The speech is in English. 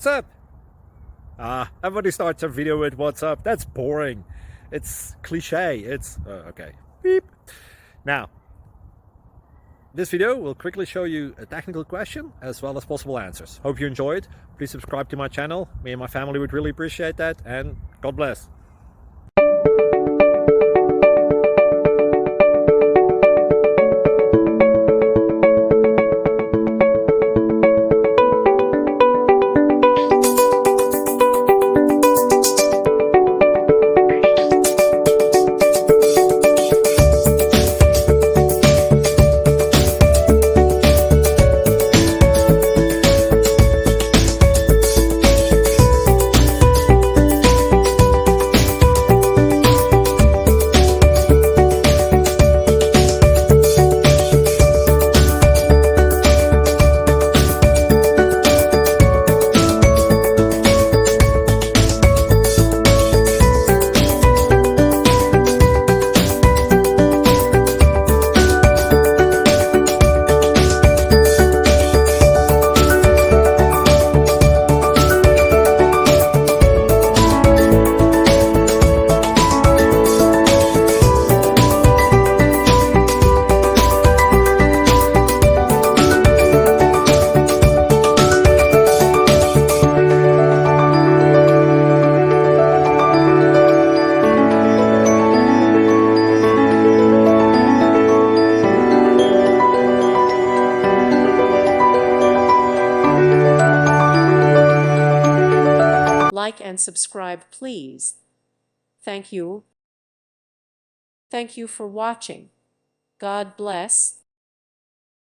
What's up? Everybody starts a video with what's up. That's boring. It's cliche. It's okay. Beep. Now, this video will quickly show you a technical question as well as possible answers. Hope you enjoyed. Please subscribe to my channel. Me and my family would really appreciate that, and God bless. Like and subscribe, please. Thank you. Thank you for watching. God bless.